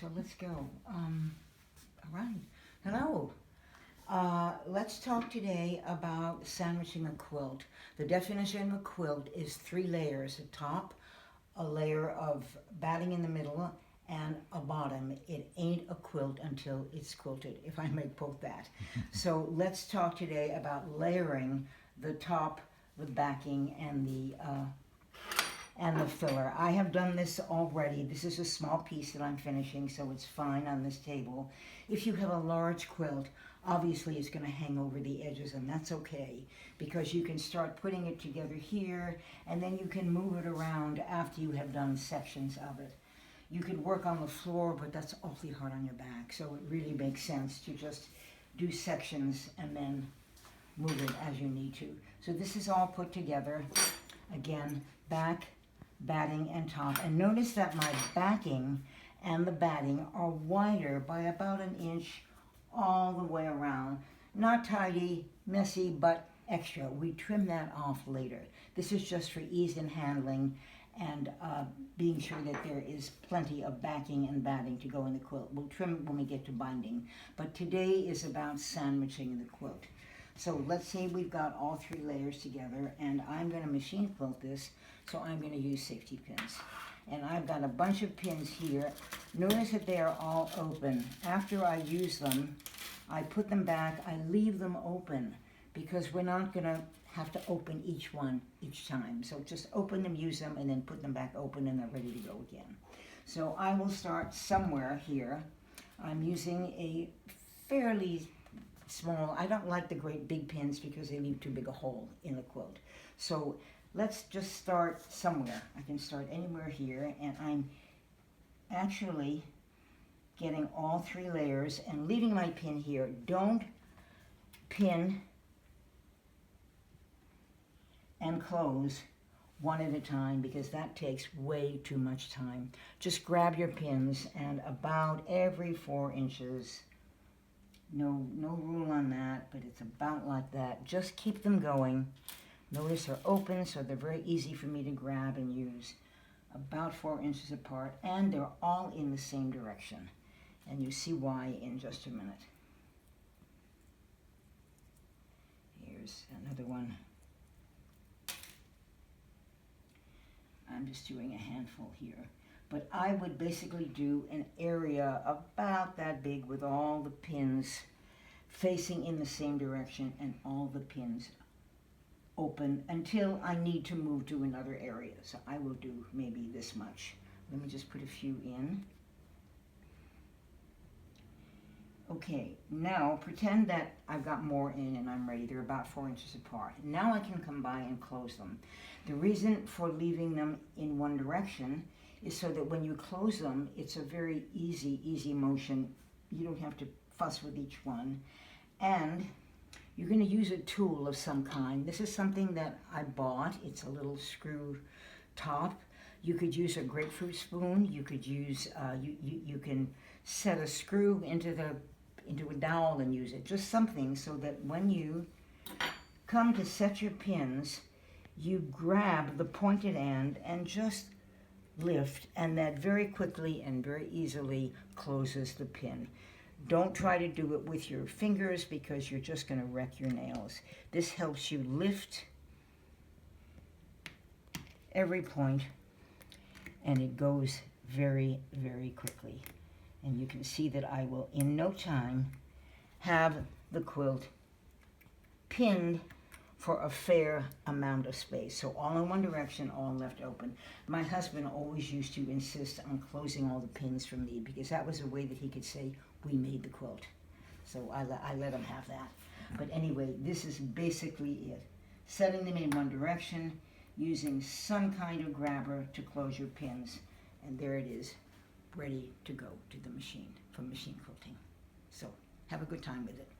so let's go. All right. Hello. Let's talk today about sandwiching a quilt. The definition of a quilt is 3 layers: a top, a layer of batting in the middle, and a bottom. It ain't a quilt until it's quilted, if I may quote that. So let's talk today about layering the top, the backing, and the filler. I have done this already. This is a small piece that I'm finishing, so it's fine on this table. If you have a large quilt, obviously it's going to hang over the edges, and that's okay, because you can start putting it together here, and then you can move it around after you have done sections of it. You could work on the floor, but that's awfully hard on your back, so it really makes sense to just do sections and then move it as you need to. So this is all put together. Again, back, batting, and top. And notice that my backing and the batting are wider by about 1 inch all the way around. Not tidy, messy, but extra. We trim that off later. This is just for ease in handling and being sure that there is plenty of backing and batting to go in the quilt. We'll trim it when we get to binding. But today is about sandwiching the quilt. So let's say we've got all 3 layers together, and I'm going to machine quilt this, so I'm going to use safety pins. And I've got a bunch of pins here. Notice that they are all open. After I use them, I put them back. I leave them open because we're not going to have to open each one each time. So just open them, use them, and then put them back open, and they're ready to go again. So I will start somewhere here. I'm using a fairly small, I don't like the great big pins because they leave too big a hole in the quilt. So let's just start somewhere. I can start anywhere here, and I'm actually getting all 3 layers and leaving my pin here. Don't pin and close one at a time because that takes way too much time. Just grab your pins and about every 4 inches, no rule on that, but it's about like that. Just keep them going. Notice they're open, so they're very easy for me to grab and use. About 4 inches apart, and they're all in the same direction. And you see why in just a minute. Here's another one. I'm just doing a handful here. But I would basically do an area about that big with all the pins facing in the same direction and all the pins open until I need to move to another area. So I will do maybe this much. Let me just put a few in. Okay, now pretend that I've got more in and I'm ready. They're about 4 inches apart. Now I can come by and close them. The reason for leaving them in one direction is so that when you close them, it's a very easy motion. You don't have to fuss with each one. And you're going to use a tool of some kind. This is something that I bought. It's a little screw top. You could use a grapefruit spoon. You could use, you can set a screw into a dowel and use it. Just something so that when you come to set your pins, you grab the pointed end and just lift, and that very quickly and very easily closes the pin. Don't try to do it with your fingers because you're just going to wreck your nails. This helps you lift every point, and it goes very quickly. And you can see that I will in no time have the quilt pinned for a fair amount of space. So all in one direction, all left open. My husband always used to insist on closing all the pins for me because that was a way that he could say, we made the quilt. So I let him have that. But anyway, this is basically it. Setting them in one direction, using some kind of grabber to close your pins, and there it is, ready to go to the machine for machine quilting. So have a good time with it.